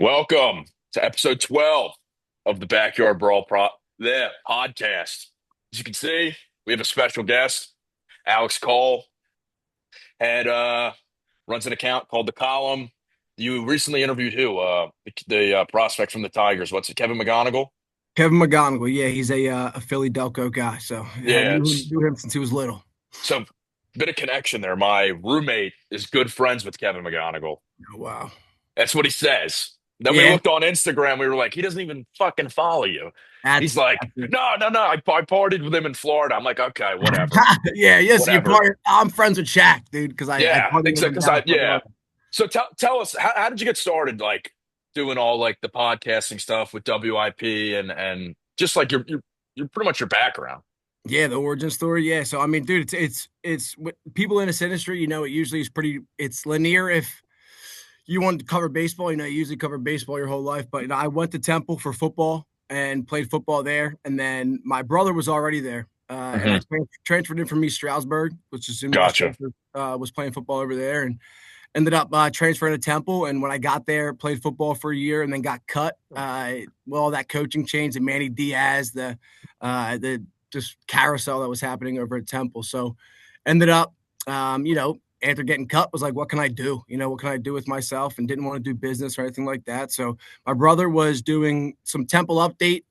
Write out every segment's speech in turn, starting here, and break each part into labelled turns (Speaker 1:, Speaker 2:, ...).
Speaker 1: Welcome to episode 12 of the Backyard Brawl podcast. As you can see, we have a special guest, Alex Coll, and runs an account called The Column. You recently interviewed who? The prospect from the Tigers. What's it, Kevin McGonigal?
Speaker 2: Kevin McGonigal, yeah, he's a Philly Delco guy. So I
Speaker 1: Yeah,
Speaker 2: knew him since he was little.
Speaker 1: so bit of connection there. My roommate is good friends with Kevin McGonigal.
Speaker 2: Oh, wow.
Speaker 1: That's what he says. Then we
Speaker 2: Yeah,
Speaker 1: looked on Instagram. We were like, he doesn't even fucking follow you. He's like,
Speaker 2: that's it.
Speaker 1: no, no, no. I partied with him in Florida. I'm like, okay, whatever,
Speaker 2: Yeah, yes, you
Speaker 1: whatever.
Speaker 2: part. I'm friends with Shaq, dude, because I
Speaker 1: Yeah,
Speaker 2: partied with
Speaker 1: exactly.
Speaker 2: him down in Fort
Speaker 1: Yeah.
Speaker 2: Lauderdale.
Speaker 1: So tell us, how did you get started? Like doing all like the podcasting stuff with WIP and just like you're pretty much your background.
Speaker 2: Yeah, the origin story. Yeah, so I mean, dude, it's what people in this industry. It usually is pretty. It's linear. If you want to cover baseball, you usually cover baseball your whole life. But I went to Temple for football and played football there, and then my brother was already there, and I
Speaker 1: Hmm.
Speaker 2: transferred in from East Stroudsburg, which is in
Speaker 1: Gotcha.
Speaker 2: Westchester. Was playing football over there, and ended up transferring to Temple. And when I got there, played football for a year, and then got cut. Well, all that coaching change and Manny Diaz, the just carousel that was happening over at Temple. So ended up, after getting cut, was like, what can I do? What can I do with myself? And didn't want to do business or anything like that. So my brother was doing some Temple update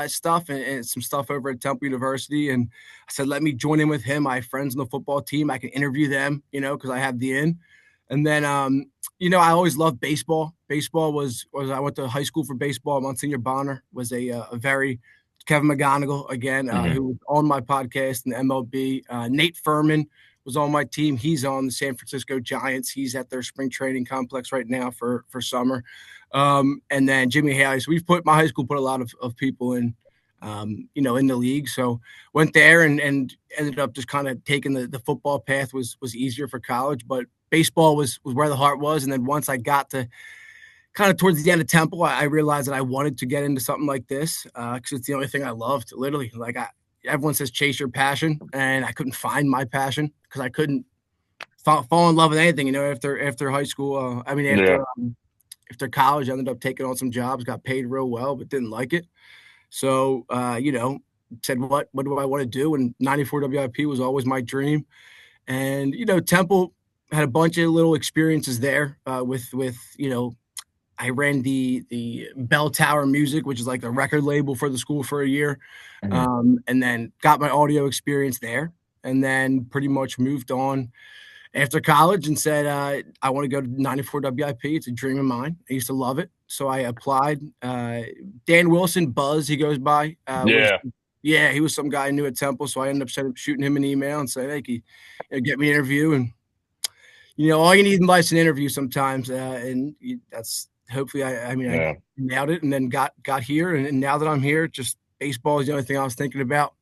Speaker 2: stuff and some stuff over at Temple University. And I said, let me join in with him. I have friends on the football team. I can interview them, because I have the in. And then, I always loved baseball. Baseball was I went to high school for baseball. Monsignor Bonner was a very Kevin McGonigal again,
Speaker 1: Hmm.
Speaker 2: who was on my podcast in the MLB. Nate Furman was on my team. He's on the San Francisco Giants. He's at their spring training complex right now for summer. And then Jimmy Haley. So my high school put a lot of people in, in the league. So went there and ended up just kind of taking the football path was easier for college, but baseball was where the heart was. And then once I got to kind of towards the end of Temple, I realized that I wanted to get into something like this because it's the only thing I loved. Literally, like everyone says, chase your passion, and I couldn't find my passion because I couldn't fall in love with anything. After high school,
Speaker 1: Yeah.
Speaker 2: after college, I ended up taking on some jobs, got paid real well, but didn't like it. So said what do I want to do? And 94 WIP was always my dream. And Temple had a bunch of little experiences there with I ran the Bell Tower Music, which is like the record label for the school for a year,
Speaker 1: Hmm.
Speaker 2: and then got my audio experience there, and then pretty much moved on after college and said I want to go to 94 WIP. It's a dream of mine. I used to love it, so I applied. Dan Wilson, Buzz, he goes by, was
Speaker 1: Yeah.
Speaker 2: yeah, he was some guy I knew at Temple, so I ended up shooting him an email and said, hey, can get me an interview, and all you need in life's an interview sometimes, that's hopefully I
Speaker 1: Yeah.
Speaker 2: nailed it, and then got here, and now that I'm here, just baseball is the only thing I was thinking about.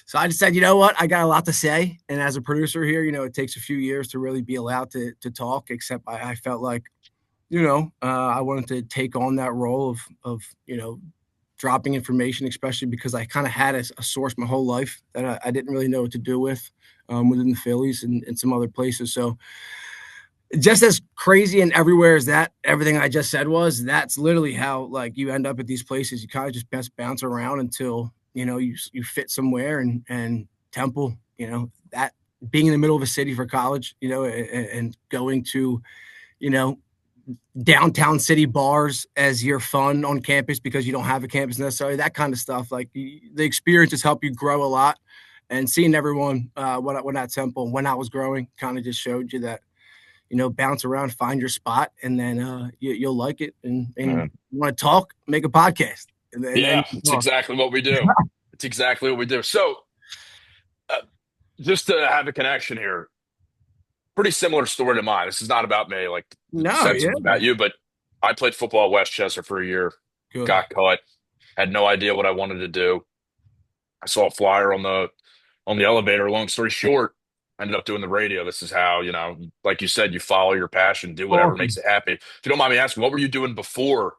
Speaker 2: So I just said, you know what, I got a lot to say, and as a producer here, it takes a few years to really be allowed to talk. Except I felt like, I wanted to take on that role of dropping information, especially because I kind of had a source my whole life that I didn't really know what to do with within the Phillies and some other places. So just as crazy and everywhere as that everything I just said was, that's literally how like you end up at these places. You kind of just best bounce around until you fit somewhere. And Temple, that being in the middle of a city for college, and going to you know downtown city bars as your fun on campus because you don't have a campus necessarily, that kind of stuff. Like the experiences help you grow a lot, and seeing everyone when at Temple when I was growing kind of just showed you that bounce around, find your spot, and then you'll like it. And
Speaker 1: Yeah.
Speaker 2: you want to talk, make a podcast, and then
Speaker 1: Yeah.
Speaker 2: you can
Speaker 1: It's
Speaker 2: talk.
Speaker 1: exactly what we do. It's exactly what we do. So, uh, just to have a connection here, pretty similar story to mine. This is not about me. Like the
Speaker 2: No,
Speaker 1: sense
Speaker 2: yeah,
Speaker 1: of about you, but I played football at Westchester for a year,
Speaker 2: good.
Speaker 1: got cut, had no idea what I wanted to do. I saw a flyer on the elevator. Long story short, I ended up doing the radio. This is how, like you said, you follow your passion, do whatever makes
Speaker 2: Awesome.
Speaker 1: it happy. If you don't mind me asking, what were you doing before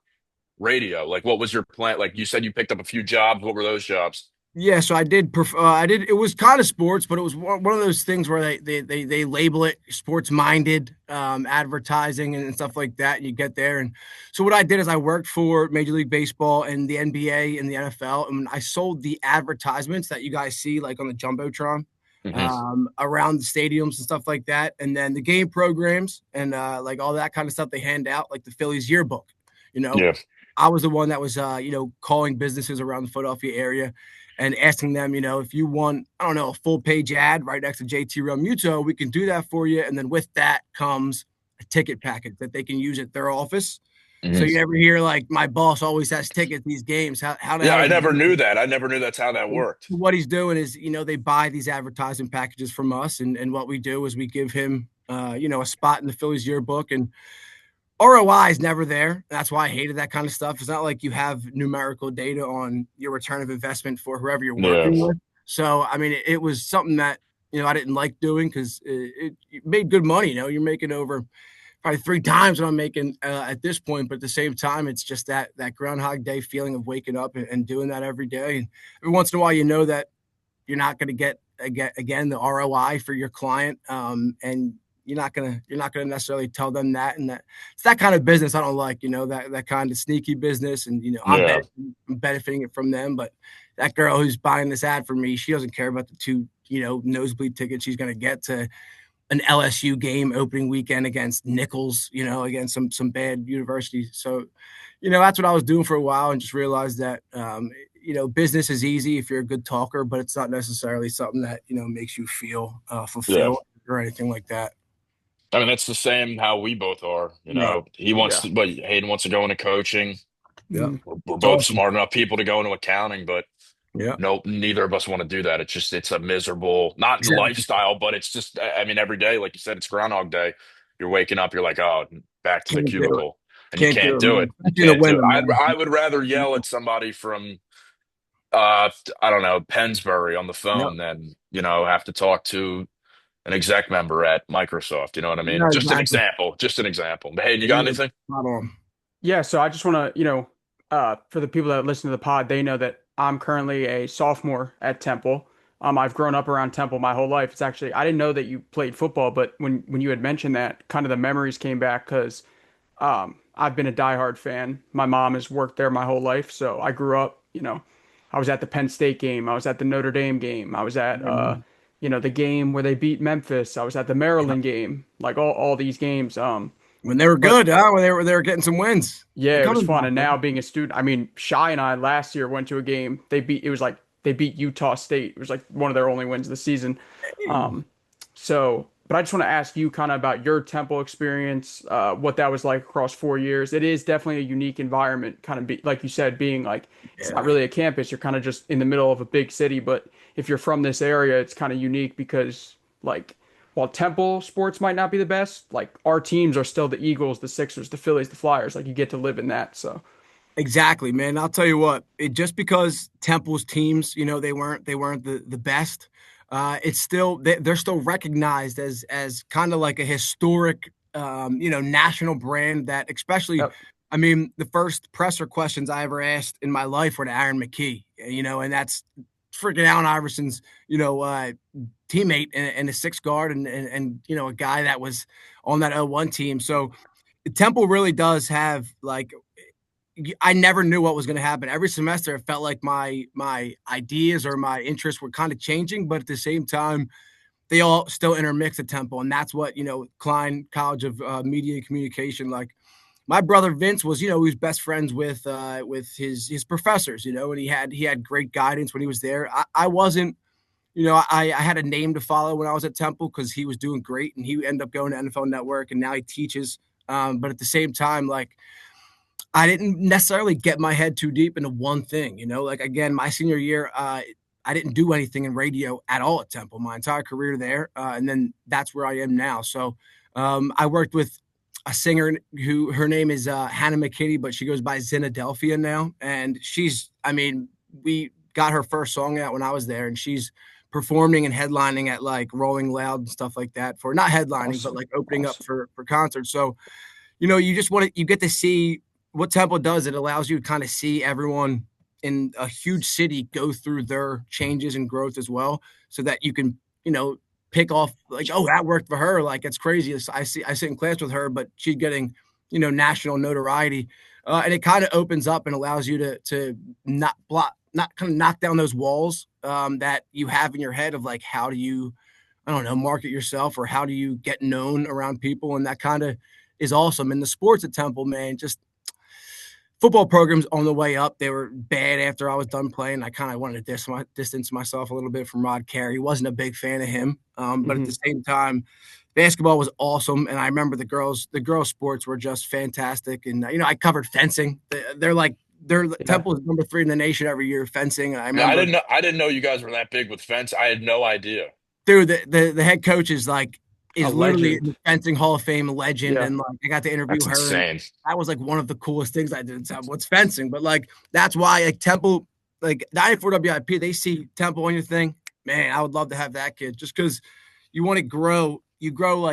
Speaker 1: radio? Like, what was your plan? Like you said, you picked up a few jobs. What were those jobs?
Speaker 2: Yeah, so I did. I did. It was kind of sports, but it was one of those things where they label it sports minded advertising and stuff like that. And you get there, and so what I did is I worked for Major League Baseball and the NBA and the NFL, and I sold the advertisements that you guys see like on the jumbotron
Speaker 1: Hmm.
Speaker 2: around the stadiums and stuff like that, and then the game programs and like all that kind of stuff they hand out, like the Phillies yearbook. You know,
Speaker 1: Yeah.
Speaker 2: I was the one that was calling businesses around the Philadelphia area and asking them, if you want, I don't know, a full page ad right next to JT Realmuto, we can do that for you. And then with that comes a ticket package that they can use at their office. So you
Speaker 1: Hmm.
Speaker 2: never hear like my boss always has tickets these games. How the
Speaker 1: Yeah,
Speaker 2: hell
Speaker 1: I
Speaker 2: does he
Speaker 1: never
Speaker 2: do
Speaker 1: knew
Speaker 2: it?
Speaker 1: that. I never knew that's how that worked.
Speaker 2: What he's doing is, they buy these advertising packages from us, and what we do is we give him, a spot in the Phillies yearbook, and ROI is never there. That's why I hated that kind of stuff. It's not like you have numerical data on your return of investment for whoever you're
Speaker 1: Yeah.
Speaker 2: working with. So, I mean, it was something that, I didn't like doing because it made good money. You're making over probably three times what I'm making at this point. But at the same time, it's just that Groundhog Day feeling of waking up and doing that every day. And every once in a while, that you're not going to get again the ROI for your client, and you're not gonna necessarily tell them that, and that it's that kind of business I don't like. That kind of sneaky business, and
Speaker 1: Yeah.
Speaker 2: I'm benefiting it from them, but that girl who's buying this ad for me, she doesn't care about the two nosebleed tickets she's going to get to an LSU game opening weekend against Nichols, against some bad university. So, that's what I was doing for a while, and just realized that business is easy if you're a good talker, but it's not necessarily something that makes you feel
Speaker 1: Yeah.
Speaker 2: fulfilled or anything like that.
Speaker 1: I mean, that's the same how we both are.
Speaker 2: Right.
Speaker 1: He wants
Speaker 2: Yeah.
Speaker 1: to, but Hayden wants to go into coaching.
Speaker 2: Yeah.
Speaker 3: Mhm.
Speaker 1: We're
Speaker 2: It's
Speaker 1: both
Speaker 2: awesome.
Speaker 1: smart enough people to go into accounting, but
Speaker 2: Yeah.
Speaker 1: nope, neither of us want to do that. It's a miserable, not
Speaker 2: Exactly.
Speaker 1: lifestyle, but it's just, I mean, every day, like you said, it's Groundhog Day. You're waking up, you're like, oh, back to the
Speaker 2: Can't do it.
Speaker 1: cubicle, and you
Speaker 2: Can't do
Speaker 1: can't
Speaker 2: it,
Speaker 1: do
Speaker 2: man.
Speaker 1: it. You
Speaker 2: Especially in the
Speaker 1: can't do it.
Speaker 2: winter, man.
Speaker 1: I would rather yell at somebody from, uh, I don't know, Pennsbury on the
Speaker 2: Yep.
Speaker 1: phone than, have to talk to an exec member at Microsoft. You know what I mean?
Speaker 2: Yeah,
Speaker 1: Just an
Speaker 2: exactly.
Speaker 1: example. Just an example. But hey, you got
Speaker 2: Yeah,
Speaker 1: anything?
Speaker 2: spot on.
Speaker 3: Yeah, so I just want to, for the people that listen to the pod, they know that I'm currently a sophomore at Temple. I've grown up around Temple my whole life. It's actually, I didn't know that you played football, but when you had mentioned that, kind of the memories came back because I've been a diehard fan. My mom has worked there my whole life, so I grew up, I was at the Penn State game, I was at the Notre Dame game, I was at the game where they beat Memphis, I was at the
Speaker 2: Yeah.
Speaker 3: Maryland game, like all these games.
Speaker 2: When they were
Speaker 3: But
Speaker 2: good, huh? When they were getting some wins. They're
Speaker 3: yeah, it was
Speaker 2: coming
Speaker 3: fun.
Speaker 2: back,
Speaker 3: And now
Speaker 2: man.
Speaker 3: being a student, I mean, Shy and I last year went to a game. It was like they beat Utah State. It was like one of their only wins of the season.
Speaker 2: Hey.
Speaker 3: Um, but I just want to ask you kind of about your Temple experience, what that was like across 4 years. It is definitely a unique environment, kind of like you said, being like it's not
Speaker 2: Yeah.
Speaker 3: really a campus. You're kind of just in the middle of a big city. But if you're from this area, it's kind of unique because like while Temple sports might not be the best, like our teams are still the Eagles, the Sixers, the Phillies, the Flyers. Like you get to live in that. So
Speaker 2: Exactly, man. I'll tell you what. Just because Temple's teams, they weren't the best. It's still they're still recognized as kind of like a historic, national brand that especially.
Speaker 3: yep.
Speaker 2: I mean, the first presser questions I ever asked in my life were to Aaron McKee, and that's freaking Allen Iverson's, teammate and a six guard and a guy that was on that 01 team. So Temple really does have like I never knew what was going to happen. Every semester, it felt like my ideas or my interests were kind of changing, but at the same time, they all still intermix at Temple, and that's what Klein College of Media and Communication. Like my brother Vince was, he was best friends with his professors, and he had great guidance when he was there. I wasn't. I had a name to follow when I was at Temple because he was doing great, and he ended up going to NFL Network, and now he teaches. But at the same time, like I didn't necessarily get my head too deep into one thing, like again, my senior year, I didn't do anything in radio at all at Temple, my entire career there. And then that's where I am now. So I worked with a singer who her name is Hannah McKinney, but she goes by Zenadelphia now. And I mean, we got her first song out when I was there, and she's performing and headlining at like Rolling Loud and stuff like that for not headlining, but
Speaker 3: Awesome.
Speaker 2: like opening up
Speaker 3: Awesome.
Speaker 2: for concerts. So you just you get to see what Temple does. It allows you to kind of see everyone in a huge city go through their changes and growth as well, so that you can, pick off like, oh, that worked for her. Like it's crazy. I sit in class with her, but she's getting, national notoriety. And it kind of opens up and allows you to not kind of knock down those walls that you have in your head of like, how do you, I don't know, market yourself, or how do you get known around people? And that kind of is awesome. And the sports at Temple, man, just football programs on the way up, they were bad after I was done playing. I kind of wanted to distance myself a little bit from Rod Carey. Wasn't a big fan of him. But at the same time, basketball was awesome. And I remember the girls sports were just fantastic. And, I covered fencing. Temple is number 3 in the nation every year, fencing. And I
Speaker 1: Yeah,
Speaker 2: remember
Speaker 1: I didn't know you guys were that big with fence. I had no idea.
Speaker 2: dude, the head coach is
Speaker 3: A
Speaker 2: literally
Speaker 3: legend.
Speaker 2: a fencing Hall of Fame legend,
Speaker 3: Yeah.
Speaker 2: and I got to interview
Speaker 1: That's
Speaker 2: her. And
Speaker 1: insane.
Speaker 2: that was one of the coolest things I did in Temple. What's fencing, but that's why Temple, 94 WIP, they see Temple on your thing. Man, I would love to have that kid just because you want to grow. You grow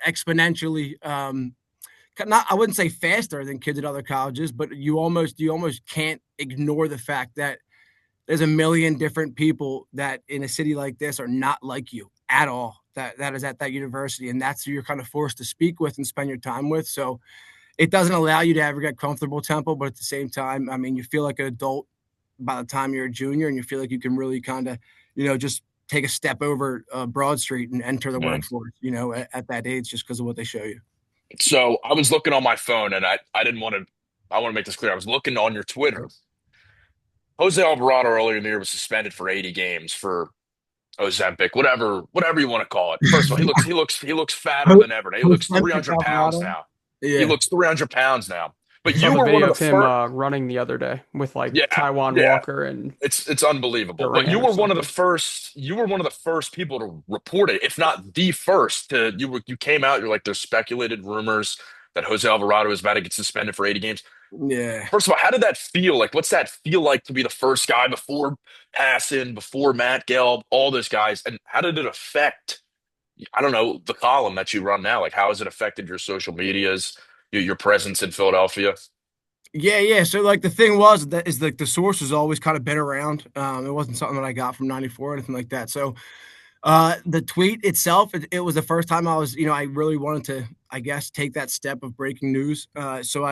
Speaker 2: exponentially. Not, I wouldn't say faster than kids at other colleges, but you almost can't ignore the fact that there's a million different people that in a city like this are not like you at all. That is at that university, and that's who you're kind of forced to speak with and spend your time with. So it doesn't allow you to ever get comfortable, Temple, but at the same time, I mean, you feel like an adult by the time you're a junior, and you feel like you can really kind of, just take a step over Broad Street and enter the
Speaker 1: Man.
Speaker 2: workforce, at that age, just because of what they show you.
Speaker 1: So I was looking on my phone, and I didn't want to. I want to make this clear. I was looking on your Twitter. Jose Alvarado earlier in the year was suspended for 80 games for Ozempic, whatever you want to call it. First of all, he looks fatter than ever. He looks 300 pounds now. He
Speaker 2: Yeah.
Speaker 1: looks 300 pounds now. But
Speaker 3: I saw
Speaker 1: you
Speaker 3: the
Speaker 1: were one
Speaker 3: video
Speaker 1: of
Speaker 3: of
Speaker 1: the
Speaker 3: him
Speaker 1: first.
Speaker 3: running the other day with
Speaker 1: Yeah,
Speaker 3: Taiwan
Speaker 1: yeah.
Speaker 3: Walker and
Speaker 1: It's unbelievable. But you
Speaker 3: Durant or
Speaker 1: were one of the
Speaker 3: something.
Speaker 1: first. You were one of the first people to report it, if not the first. You came out. You're like, there's speculated rumors that Jose Alvarado is about to get suspended for 80 games.
Speaker 2: Yeah.
Speaker 1: First of all, how did that feel? Like, what's that feel like to be the first guy before Hassan, before Matt Gelb, all those guys? And how did it affect, I don't know, the column that you run now? Like, how has it affected your social medias, your presence in Philadelphia?
Speaker 2: Yeah, yeah. So the thing was that is the source has always kind of been around. It wasn't something that I got from 94 or anything like that. So the tweet itself, it was the first time I was, I really wanted to, I guess, take that step of breaking news. So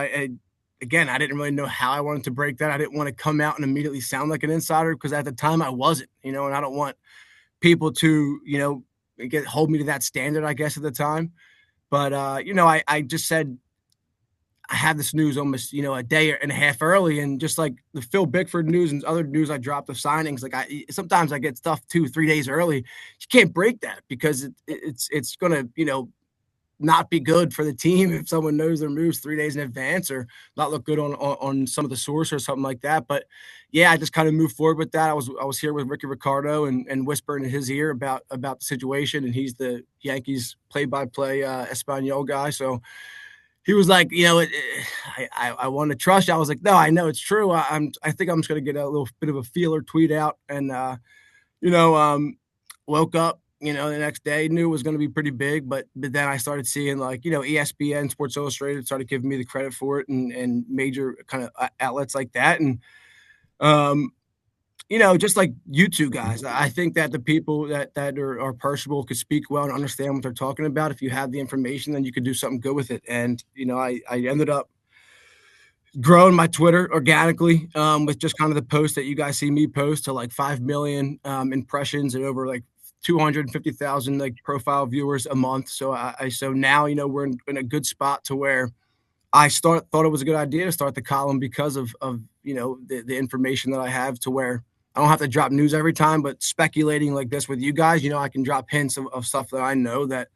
Speaker 2: again, I didn't really know how I wanted to break that. I didn't want to come out and immediately sound like an insider because at the time I wasn't, and I don't want people to, hold me to that standard, I guess, at the time. But, I just said, I had this news almost, a day and a half early, and just like the Phil Bickford news and other news I dropped of signings, sometimes I get stuff 2-3 days early. You can't break that because it's gonna, not be good for the team if someone knows their moves 3 days in advance, or not look good on some of the source or something like that. But yeah, I just kind of moved forward with that. I was here with Ricky Ricardo and whispering in his ear about the situation, and he's the Yankees play-by-play Espanol guy, so he was like, I want to trust you. I was like, no, I know it's true. I think I'm just gonna get a little bit of a feeler tweet out, and you know, um, woke up, the next day, knew it was gonna be pretty big, but then I started seeing ESPN, Sports Illustrated started giving me the credit for it, and major kind of outlets like that, and um, just like you two guys, I think that the people that are personable could speak well and understand what they're talking about. If you have the information, then you could do something good with it. And I ended up growing my Twitter organically with just kind of the post that you guys see me post to 5 million impressions and over 250,000 profile viewers a month. So so now we're in a good spot to where I thought it was a good idea to start the column because of the information that I have, to where I don't have to drop news every time, but speculating like this with you guys, I can drop hints of stuff that I know that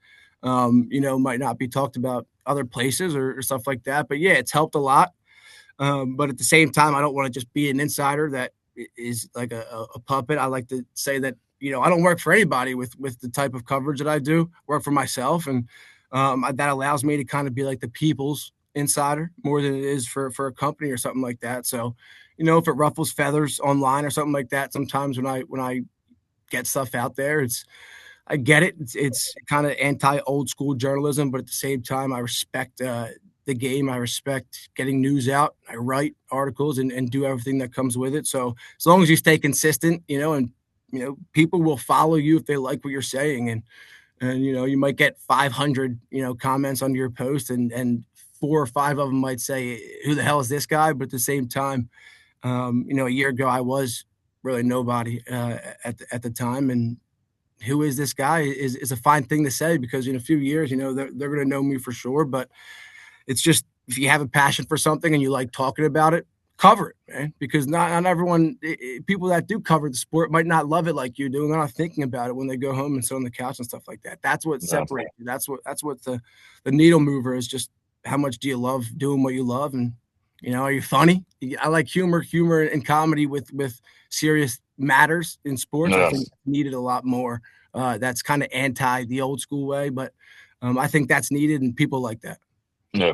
Speaker 2: might not be talked about other places or stuff like that. But yeah, it's helped a lot. But at the same time, I don't want to just be an insider that is like a puppet. I like to say that I don't work for anybody with the type of coverage that I do. Work for myself, and that allows me to kind of be like the people's insider more than it is for a company or something like that. So, if it ruffles feathers online or something like that, sometimes when I get stuff out there, I get it. It's kind of anti old school journalism, but at the same time, I respect the the game. I respect getting news out. I write articles and do everything that comes with it. So as long as you stay consistent, and people will follow you if they like what you're saying. And you might get 500 comments under your post, and four or five of them might say, "Who the hell is this guy?" But at the same time, a year ago I was really nobody at the time, and who is this guy is a fine thing to say, because in a few years, they're going to know me for sure. But it's just, if you have a passion for something and you like talking about it, cover it, man. Because not everyone, people that do cover the sport might not love it like you do, and they're not thinking about it when they go home and sit on the couch and stuff like that. That's what
Speaker 1: Yeah.
Speaker 2: separates you. That's what the needle mover is. Just how much do you love doing what you love, and are you funny? I like humor and comedy with serious matters in sports. I
Speaker 1: Yeah.
Speaker 2: think needed a lot more. That's kind of anti the old school way, but I think that's needed, and people like that.
Speaker 1: Yeah.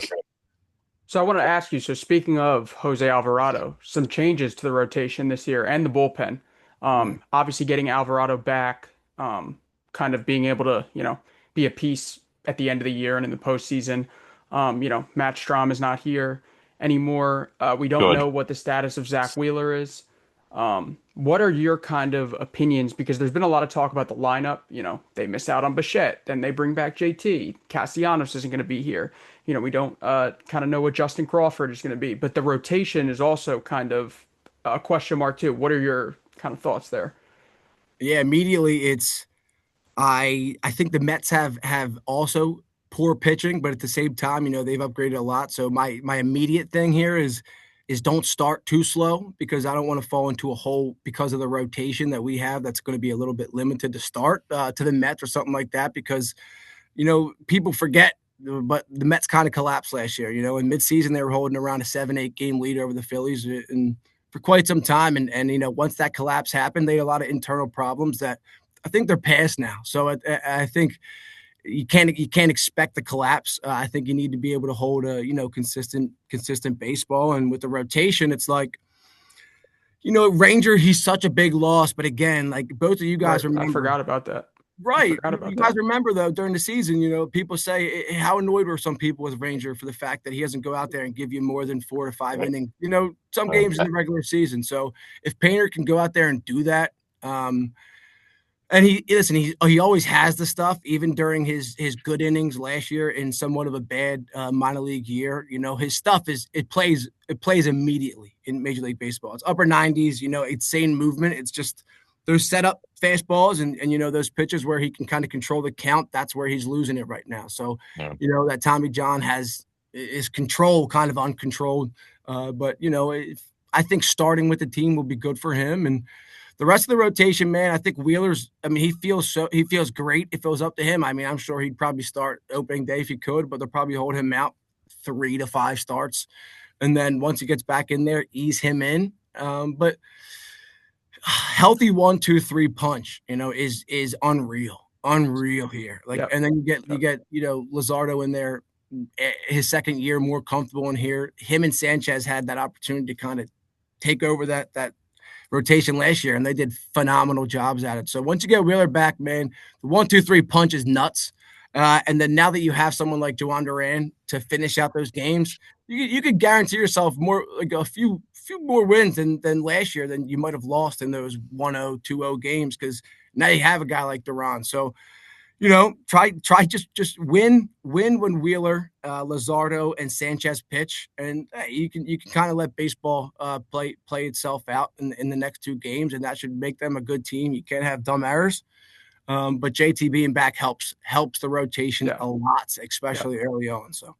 Speaker 3: So I want to ask you, so speaking of Jose Alvarado, some changes to the rotation this year and the bullpen.
Speaker 2: Right.
Speaker 3: Obviously getting Alvarado back, kind of being able to, be a piece at the end of the year and in the postseason. Matt Strom is not here anymore. We don't
Speaker 1: Good.
Speaker 3: know what the status of Zach Wheeler is. What are your kind of opinions? Because there's been a lot of talk about the lineup. They miss out on Bichette, then they bring back JT. Castellanos isn't going to be here. We don't kind of know what Justin Crawford is going to be, but the rotation is also kind of a question mark too. What are your kind of thoughts there?
Speaker 2: Yeah, immediately I think the Mets have also poor pitching, but at the same time, they've upgraded a lot. So my immediate thing here is don't start too slow, because I don't want to fall into a hole because of the rotation that we have that's going to be a little bit limited to start to the Mets or something like that, because people forget, but the Mets kind of collapsed last year. In midseason they were holding around a 7-8 game lead over the Phillies and for quite some time, and once that collapse happened, they had a lot of internal problems that I think they're past now. So I think you can't expect the collapse. I think you need to be able to hold a consistent baseball, and with the rotation, it's like Ranger. He's such a big loss, but again, like both of you
Speaker 3: Right.
Speaker 2: guys
Speaker 3: I
Speaker 2: remember.
Speaker 3: forgot about that. I
Speaker 2: Right.
Speaker 3: forgot
Speaker 2: You
Speaker 3: about
Speaker 2: guys
Speaker 3: that.
Speaker 2: remember, though, during the season, people say, how annoyed were some people with Ranger for the fact that he doesn't go out there and give you more than 4 to 5 innings, some games in the regular season. So if Painter can go out there and do that, and he always has the stuff, even during his good innings last year in somewhat of a bad minor league year. His stuff it plays immediately in Major League Baseball. It's upper 90s, insane movement. It's just those setup fastballs and those pitches where he can kind of control the count. That's where he's losing it right now. So
Speaker 1: Yeah.
Speaker 2: that Tommy John has is control kind of uncontrolled. But I think starting with the team will be good for him. And the rest of the rotation, man, I think Wheeler's. I mean, he feels great if it was up to him. I mean, I'm sure he'd probably start opening day if he could, but they'll probably hold him out 3 to 5 starts, and then once he gets back in there, ease him in. But healthy 1, 2, 3 punch, is unreal here. Like,
Speaker 3: Yep.
Speaker 2: and then you get
Speaker 3: Yep.
Speaker 2: Luzardo in there, his second year, more comfortable in here. Him and Sanchez had that opportunity to kind of take over that rotation last year, and they did phenomenal jobs at it. So once you get Wheeler back, man, the 1, 2, 3 punch is nuts. And then now that you have someone like Joan Duran to finish out those games, you could guarantee yourself more, like a few more wins than last year, than you might have lost in those 1-0, 2-0 games, because now you have a guy like Duran. So try just win when Wheeler, Luzardo, and Sanchez pitch, and you can kind of let baseball play itself out in the next 2 games, and that should make them a good team. You can't have dumb errors, but JT being back helps the rotation
Speaker 3: Yeah.
Speaker 2: a lot,
Speaker 3: Yeah.
Speaker 2: especially early on. So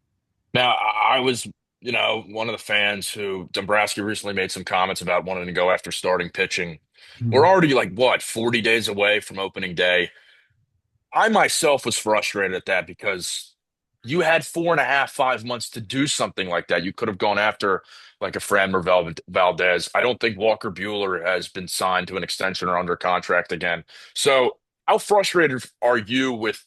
Speaker 1: Now, I was, one of the fans who Dombrowski recently made some comments about wanting to go after starting pitching. We're already like, what, 40 days away from opening day. I myself was frustrated at that because you had 4.5, 5 months to do something like that. You could have gone after like a Framber Valdez. I don't think Walker Bueller has been signed to an extension or under contract again. So, how frustrated are you with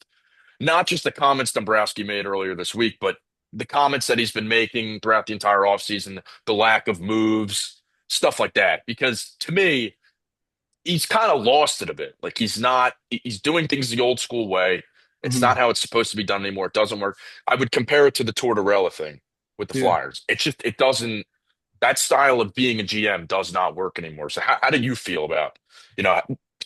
Speaker 1: not just the comments Dombrowski made earlier this week, but the comments that he's been making throughout the entire offseason, the lack of moves, stuff like that? Because to me, he's kind of lost it a bit. Like he's doing things the old school way. It's
Speaker 2: mhm.
Speaker 1: not how it's supposed to be done anymore. It doesn't work. I would compare it to the Tortorella thing. with the
Speaker 2: Yeah.
Speaker 1: Flyers. It's just it doesn't that style of being a GM does not work anymore. So how do you feel about, you know,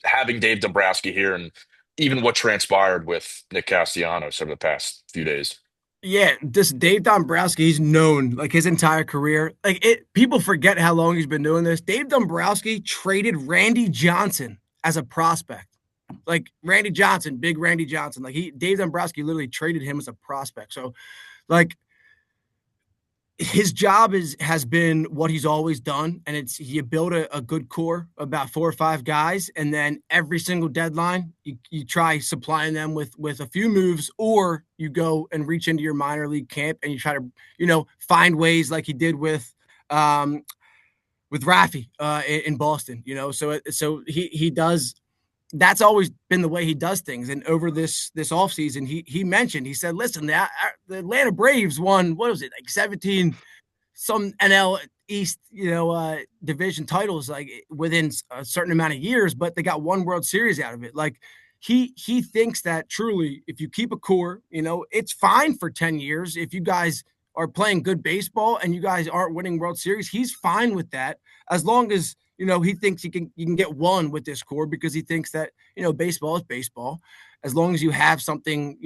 Speaker 1: having Dave Dombrowski here and even what transpired with Nick Castellanos over the past few days?
Speaker 2: Yeah, this Dave Dombrowski, he's known like his entire career. Like it, people forget how long he's been doing this. Dave Dombrowski traded Randy Johnson as a prospect. Like Randy Johnson, big Randy Johnson. Like Dave Dombrowski literally traded him as a prospect. So, like his job has been what he's always done, and it's you build a good core, about 4 or 5 guys, and then every single deadline you try supplying them with a few moves, or you go and reach into your minor league camp and you try to find ways like he did with Rafi in Boston. So he does. That's always been the way he does things. And over this offseason, he mentioned, he said, listen, the Atlanta Braves won, what was it, like 17 some NL East, division titles like within a certain amount of years, but they got one World Series out of it. Like he thinks that truly, if you keep a core, it's fine for 10 years. If you guys are playing good baseball and you guys aren't winning World Series, he's fine with that as long as he thinks you can get one with this core because he thinks that baseball is baseball. As long as you have something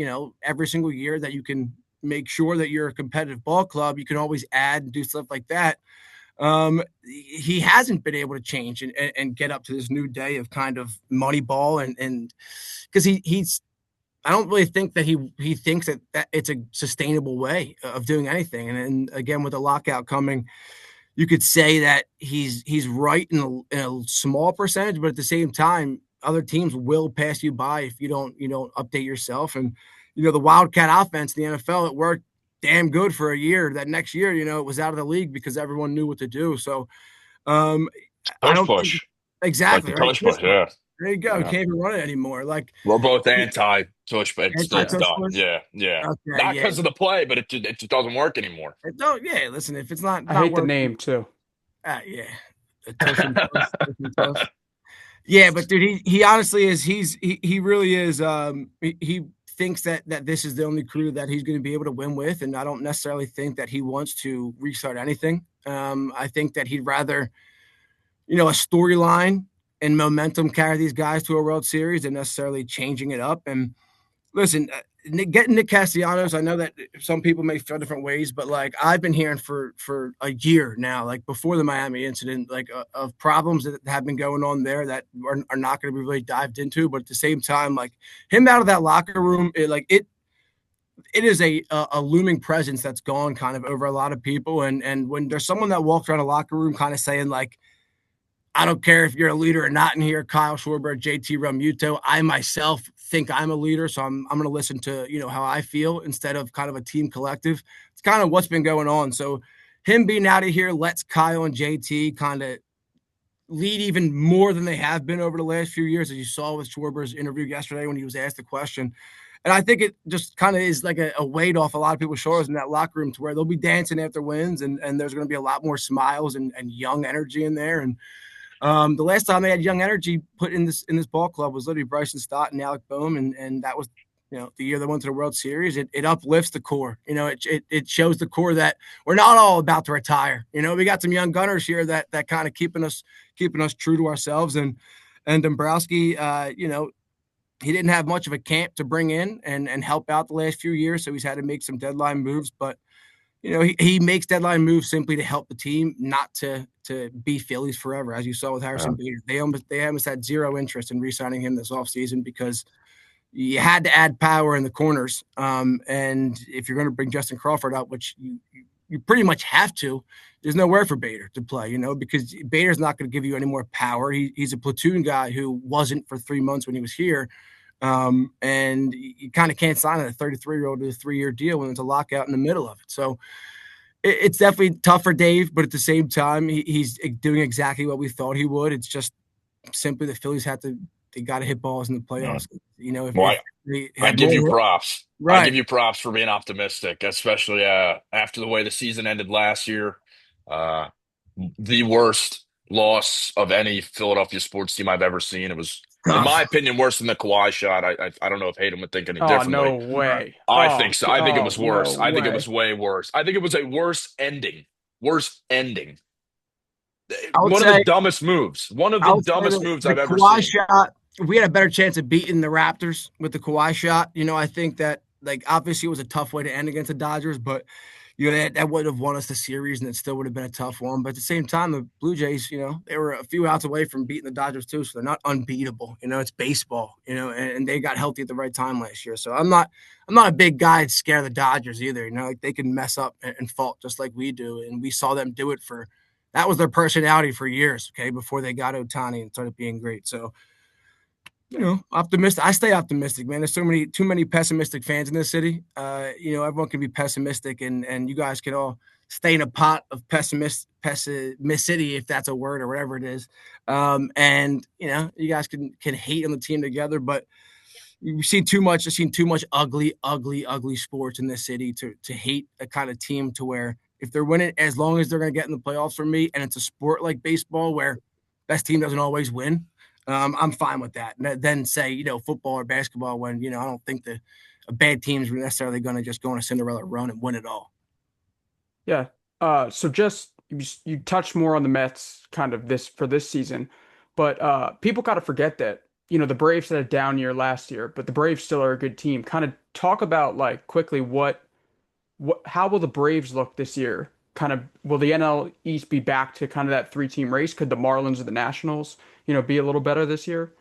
Speaker 2: every single year that you can make sure that you're a competitive ball club, you can always add and do stuff like that. He hasn't been able to change and get up to this new day of kind of money ball and because he's I don't really think that he thinks that it's a sustainable way of doing anything. And again, with the lockout coming, you could say that he's right in a small percentage, but at the same time, other teams will pass you by if you don't update yourself. And the Wildcat offense in the NFL, it worked damn good for a year. That next year, it was out of the league because everyone knew what to do. So um, I
Speaker 1: Tush
Speaker 2: don't think
Speaker 1: push, like
Speaker 2: exactly
Speaker 1: the
Speaker 2: right.
Speaker 1: tush push. Yeah,
Speaker 2: There you go. You
Speaker 1: yeah.
Speaker 2: can't even run it anymore. Like
Speaker 1: We're both anti tush, but it's
Speaker 2: anti-touch
Speaker 1: done.
Speaker 2: push.
Speaker 1: Yeah, yeah.
Speaker 2: Okay,
Speaker 1: Not
Speaker 2: yeah.
Speaker 1: because of the play, but it just doesn't work anymore.
Speaker 2: Don't yeah. Listen, if it's not
Speaker 3: I
Speaker 2: not
Speaker 3: hate the
Speaker 2: working,
Speaker 3: name too.
Speaker 2: yeah, a tush and push, tush and tush. Yeah, but dude, he honestly is. He really is. He thinks that this is the only crew that he's going to be able to win with, and I don't necessarily think that he wants to restart anything. I think that he'd rather, a storyline and momentum carry these guys to a World Series than necessarily changing it up. And listen, getting Nick Castellanos, I know that some people may feel different ways, but like I've been hearing for a year now, like before the Miami incident, like of problems that have been going on there that are not going to be really dived into. But at the same time, like him out of that locker room, it is a looming presence that's gone kind of over a lot of people. And when there's someone that walks around a locker room kind of saying like, I don't care if you're a leader or not in here, Kyle Schwarber, JT Realmuto. I myself think I'm a leader, so I'm going to listen to how I feel instead of kind of a team collective. It's kind of what's been going on. So him being out of here lets Kyle and JT kind of lead even more than they have been over the last few years, as you saw with Schwarber's interview yesterday when he was asked the question. And I think it just kind of is like a weight off a lot of people's shoulders in that locker room to where they'll be dancing after wins and there's going to be a lot more smiles and young energy in there. And the last time they had young energy put in this ball club was literally Bryson Stott and Alec Boehm, and that was the year they went to the World Series. It uplifts the core. It shows the core that we're not all about to retire. We got some young gunners here that kind of keeping us true to ourselves. And Dombrowski, he didn't have much of a camp to bring in and help out the last few years, so he's had to make some deadline moves, but. He makes deadline moves simply to help the team, not to be Phillies forever, as you saw with Harrison Bader. They almost had zero interest in re-signing him this offseason because you had to add power in the corners. And if you're going to bring Justin Crawford up, which you pretty much have to, there's nowhere for Bader to play, because Bader's not going to give you any more power. He's a platoon guy who wasn't for 3 months when he was here. And you kind of can't sign a 33-year-old to a 3-year deal when there's a lockout in the middle of it. So it's definitely tough for Dave, but at the same time, he's doing exactly what we thought he would. It's just simply the Phillies they got to hit balls in the
Speaker 1: Yeah.
Speaker 2: playoffs. If
Speaker 1: Well,
Speaker 2: they
Speaker 1: I
Speaker 2: had
Speaker 1: give you
Speaker 2: more,
Speaker 1: props. I
Speaker 2: right.
Speaker 1: give you props for being optimistic, especially after the way the season ended last year. Uh, the worst loss of any Philadelphia sports team I've ever seen. It was In my
Speaker 2: Tough.
Speaker 1: opinion, worse than the Kawhi shot. I don't know if Hayden would think any
Speaker 3: Oh,
Speaker 1: differently.
Speaker 3: no way.
Speaker 1: I think so. I think it
Speaker 3: Oh,
Speaker 1: was
Speaker 3: no
Speaker 1: worse. I think it
Speaker 3: way.
Speaker 1: was way worse. I think it was a worse ending. Worse ending.
Speaker 2: I would
Speaker 1: One of the
Speaker 2: say
Speaker 1: dumbest moves. One of
Speaker 2: I
Speaker 1: the
Speaker 2: would say
Speaker 1: dumbest
Speaker 2: that
Speaker 1: moves
Speaker 2: the
Speaker 1: I've ever
Speaker 2: Kawhi
Speaker 1: seen.
Speaker 2: shot, we had a better chance of beating the Raptors with the Kawhi shot. I think that like obviously it was a tough way to end against the Dodgers, but that would have won us the series and it still would have been a tough one. But at the same time, the Blue Jays, they were a few outs away from beating the Dodgers too, so they're not unbeatable. It's baseball, and they got healthy at the right time last year. So I'm not a big guy to scare the Dodgers either. Like they can mess up and fault just like we do, and we saw them do it for that was their personality for years, okay, before they got Otani and started being great. So, optimistic. I stay optimistic, man. There's too many pessimistic fans in this city. Everyone can be pessimistic, and you guys can all stay in a pot of pessimisticity, if that's a word or whatever it is. And you guys can hate on the team together, but you've seen too much. I've seen too much ugly, ugly, ugly sports in this city to hate a kind of team to where if they're winning, as long as they're going to get in the playoffs for me, and it's a sport like baseball where best team doesn't always win. I'm fine with that. And then say football or basketball when I don't think the a bad teams are necessarily going to just go on a Cinderella run and win it all.
Speaker 3: Yeah. So just you touched more on the Mets kind of this for this season, but people got to forget that the Braves had a down year last year, but the Braves still are a good team. Kind of talk about like quickly what how will the Braves look this year? Kind of will the NL East be back to kind of that three-team race? Could the Marlins or the Nationals, be a little better this year?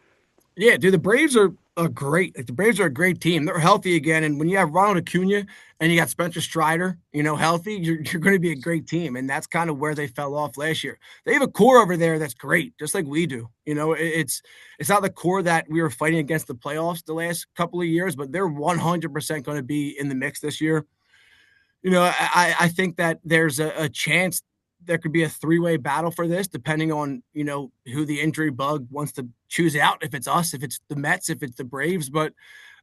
Speaker 2: Yeah, dude, the Braves are great. Like the Braves are a great team. They're healthy again, and when you have Ronald Acuna and you got Spencer Strider, healthy, you're going to be a great team. And that's kind of where they fell off last year. They have a core over there that's great, just like we do. It's not the core that we were fighting against the playoffs the last couple of years, but they're 100% going to be in the mix this year. I think that there's a chance there could be a three-way battle for this, depending on who the injury bug wants to choose out. If it's us, if it's the Mets, if it's the Braves, but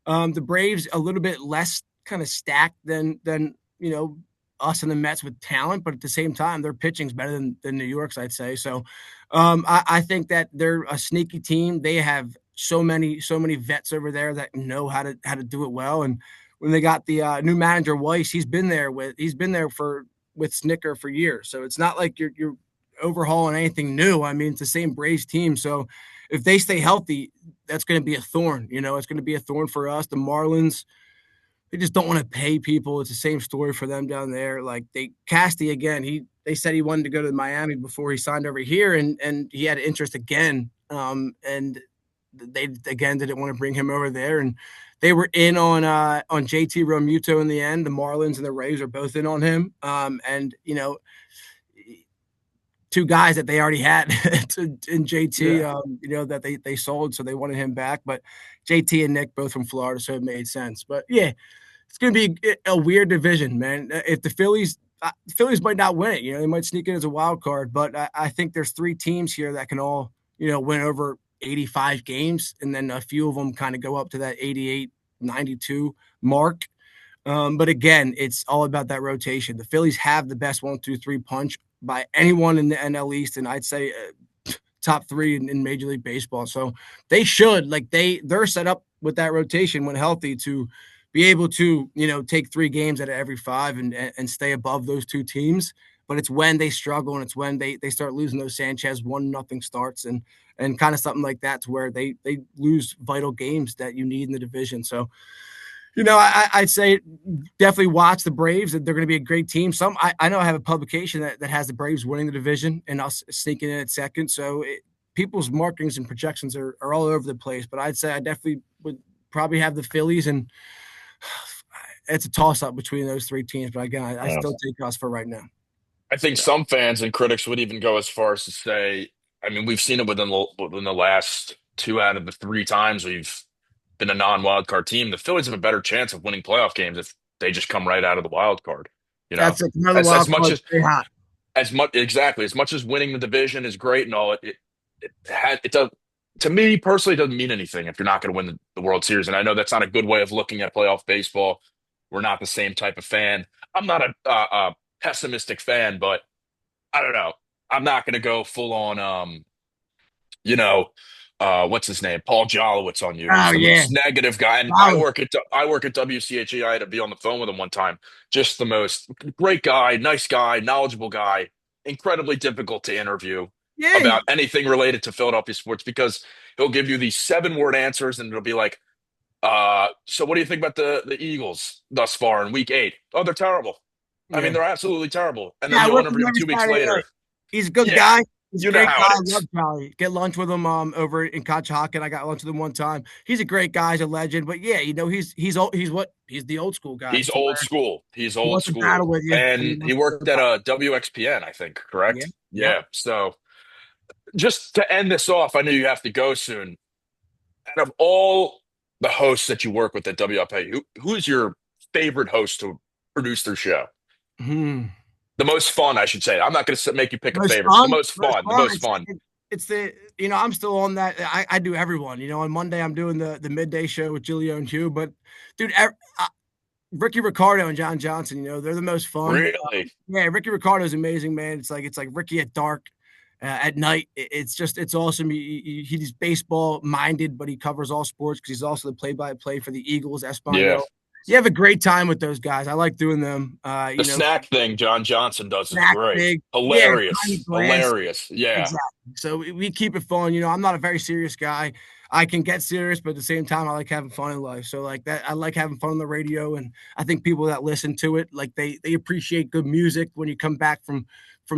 Speaker 2: the Braves a little bit less kind of stacked than us and the Mets with talent, but at the same time, their pitching's better than New York's, I'd say. So I think that they're a sneaky team. They have so many vets over there that know how to do it well, and when they got the new manager Weiss, he's been there for with Snicker for years. So it's not like you're overhauling anything new. I mean, it's the same Braves team. So if they stay healthy, that's going to be a thorn. It's going to be a thorn for us. The Marlins, they just don't want to pay people. It's the same story for them down there. Like Casty again, they said he wanted to go to Miami before he signed over here, and he had interest again. And they again didn't want to bring him over there, and they were in on JT Romuto in the end. The Marlins and the Rays are both in on him, and two guys that they already had in JT,
Speaker 3: Yeah.
Speaker 2: that they sold, so they wanted him back. But JT and Nick both from Florida, so it made sense. But yeah, it's going to be a weird division, man. If the Phillies might not win it, they might sneak in as a wild card. But I think there's three teams here that can all win over 85 games, and then a few of them kind of go up to that 88, 92 mark. But again, it's all about that rotation. The Phillies have the best 1, 2, 3 punch by anyone in the NL East, and I'd say top three in Major League Baseball. So they should they're set up with that rotation when healthy to be able to take 3 games out of every 5 and stay above those two teams. But it's when they struggle and it's when they start losing those Sanchez 1-0 starts and kind of something like that to where they lose vital games that you need in the division. So I'd say definitely watch the Braves. They're going to be a great team. I know I have a publication that has the Braves winning the division and us sneaking in at second. So people's markings and projections are all over the place. But I'd say I definitely would probably have the Phillies, and it's a toss up between those three teams. But again, I
Speaker 1: Yeah.
Speaker 2: still take us for right now.
Speaker 1: I think
Speaker 3: Yeah.
Speaker 1: some fans and critics would even go as far as to say, I mean, we've seen it within the last two out of the three times we've been a non-wild card team. The Phillies have a better chance of winning playoff games if they just come right out of the wild card. You know,
Speaker 2: That's like another
Speaker 1: as
Speaker 2: wild
Speaker 1: much
Speaker 2: card.
Speaker 1: as
Speaker 2: Stay hot.
Speaker 1: as much as winning the division is great and all, it does to me personally it doesn't mean anything if you're not going to win the World Series. And I know that's not a good way of looking at playoff baseball. We're not the same type of fan. I'm not a pessimistic fan, but I don't know. I'm not going to go full on, you know, what's his name? Paul Jolowitz on you. He's
Speaker 2: Oh
Speaker 1: the
Speaker 2: yeah,
Speaker 1: most negative guy. And
Speaker 2: solid.
Speaker 1: I work at WCHE. I had to be on the phone with him one time. Just the most great guy, nice guy, knowledgeable guy, incredibly difficult to interview
Speaker 2: Yeah,
Speaker 1: about anything related to Philadelphia sports because he'll give you these 7 word answers and it'll be like, so what do you think about the Eagles thus far in week 8? Oh, they're terrible. I mean,
Speaker 2: yeah.
Speaker 1: they're absolutely terrible. And then
Speaker 2: Yeah, I
Speaker 1: you'll
Speaker 2: work with
Speaker 1: interview
Speaker 2: him
Speaker 1: him
Speaker 2: every
Speaker 1: 2 weeks
Speaker 2: Saturday
Speaker 1: later.
Speaker 2: night. He's a good
Speaker 1: Yeah,
Speaker 2: guy. He's a
Speaker 1: you know
Speaker 2: great
Speaker 1: how
Speaker 2: guy.
Speaker 1: it
Speaker 2: I
Speaker 1: is.
Speaker 2: love Charlie. Get lunch with him over in Conshohocken. I got lunch with him one time. He's a great guy. He's a legend. But yeah, he's the old school guy
Speaker 1: He's
Speaker 2: to
Speaker 1: old
Speaker 2: where
Speaker 1: school. He's
Speaker 2: he
Speaker 1: old
Speaker 2: wants to battle
Speaker 1: school.
Speaker 2: with you and he
Speaker 1: And he
Speaker 2: wants to
Speaker 1: worked at WXPN, I think,
Speaker 2: yeah,
Speaker 1: correct?
Speaker 2: yep.
Speaker 1: Yeah. So just to end this off, I know you have to go soon. Out of all the hosts that you work with at WFA, who's your favorite host to produce their show?
Speaker 2: Hmm.
Speaker 1: The most fun, I should say. I'm not going to make you pick a
Speaker 2: Most
Speaker 1: favorite. The
Speaker 2: fun,
Speaker 1: most
Speaker 2: most
Speaker 1: fun. The
Speaker 2: fun.
Speaker 1: most fun.
Speaker 2: It's the I'm still on that. I do everyone. On Monday I'm doing the midday show with Julio and Hugh. But dude, Ricky Ricardo and John Johnson, they're the most fun.
Speaker 1: Really?
Speaker 2: Yeah, Ricky Ricardo is amazing, man. It's like Ricky at dark, at night. It's awesome. He's baseball minded, but he covers all sports because he's also the play-by-play for the Eagles,
Speaker 1: Yeah.
Speaker 2: Espanol. You have a great time with those guys. I like doing them.
Speaker 1: The snack thing John Johnson does is
Speaker 2: Snack
Speaker 1: great.
Speaker 2: big, yeah, tiny
Speaker 1: Hilarious.
Speaker 2: glass.
Speaker 1: Hilarious. Yeah.
Speaker 2: Exactly. So we keep it fun. I'm not a very serious guy. I can get serious, but at the same time, I like having fun in life. So like that, I like having fun on the radio, and I think people that listen to it, like they appreciate good music when you come back from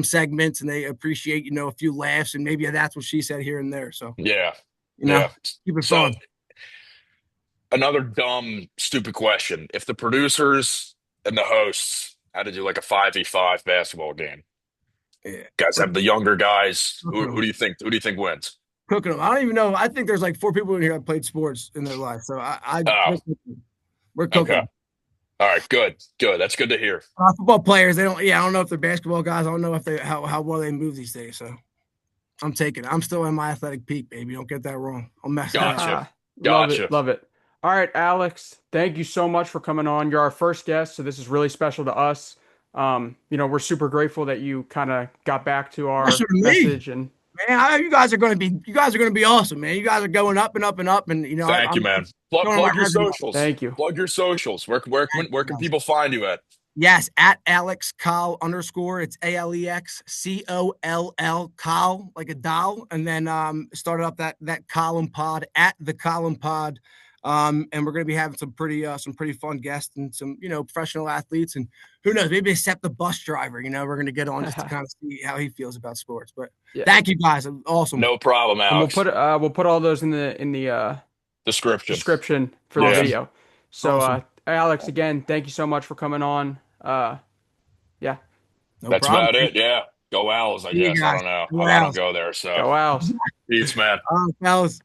Speaker 2: segments, and they appreciate a few laughs, and maybe that's what she said here and there. So
Speaker 1: Yeah.
Speaker 2: you know,
Speaker 1: Yeah.
Speaker 2: keep it
Speaker 1: So
Speaker 2: fun.
Speaker 1: another dumb, stupid question. If the producers and the hosts had to do like a 5v5 basketball game,
Speaker 2: Yeah,
Speaker 1: guys
Speaker 2: we're
Speaker 1: have the younger guys,
Speaker 2: cooking
Speaker 1: who
Speaker 2: them.
Speaker 1: do you think wins?
Speaker 2: Cooking them. I don't even know. I think there's like 4 people in here that played sports in their life. So
Speaker 1: Oh,
Speaker 2: we're cooking
Speaker 1: okay.
Speaker 2: them.
Speaker 1: All right, good. Good. That's good to hear.
Speaker 2: Football players, they don't. Yeah, I don't know if they're basketball guys. I don't know if they how well they move these days. So I'm taking it. I'm still in my athletic peak, baby. Don't get that wrong. I'm messing it up.
Speaker 1: Gotcha.
Speaker 3: Love it,
Speaker 1: Gotcha.
Speaker 3: love it. All right, Alex, thank you so much for coming on. You're our first guest, so this is really special to us. We're super grateful that you kind of got back to our
Speaker 2: Pressure to me,
Speaker 3: message and
Speaker 2: man. You guys are gonna be awesome, man. You guys are going up and up and up, and
Speaker 1: Thank you,
Speaker 2: I'm
Speaker 1: man.
Speaker 2: showing my
Speaker 1: Plug your
Speaker 2: resume.
Speaker 1: socials.
Speaker 3: thank you.
Speaker 1: Plug your socials.
Speaker 2: Thank
Speaker 1: Where
Speaker 2: you,
Speaker 1: can
Speaker 2: guys.
Speaker 1: people find you at?
Speaker 2: Yes, at Alex Coll _. It's ALEXCOLL Coll, like a doll, and then started up that column pod at the column pod. And we're gonna be having some pretty fun guests and some professional athletes, and who knows, maybe except the bus driver. We're gonna get on just to kind of see how he feels about sports. But
Speaker 3: Yeah,
Speaker 2: thank you guys, awesome.
Speaker 1: No problem,
Speaker 3: and
Speaker 1: Alex.
Speaker 3: we'll put all those in the
Speaker 1: Description.
Speaker 3: description for the
Speaker 1: Yeah.
Speaker 2: Awesome,
Speaker 3: video. So,
Speaker 2: awesome,
Speaker 3: Alex, again, thank you so much for coming on. Yeah,
Speaker 2: no
Speaker 1: That's
Speaker 2: problem.
Speaker 1: about it. Yeah. Go Owls, I
Speaker 2: See you
Speaker 1: guess. I
Speaker 2: guys.
Speaker 1: don't know.
Speaker 2: Go
Speaker 1: I don't
Speaker 2: Owls.
Speaker 1: go there. So
Speaker 3: go Owls.
Speaker 1: peace, man.
Speaker 2: All right, fellas.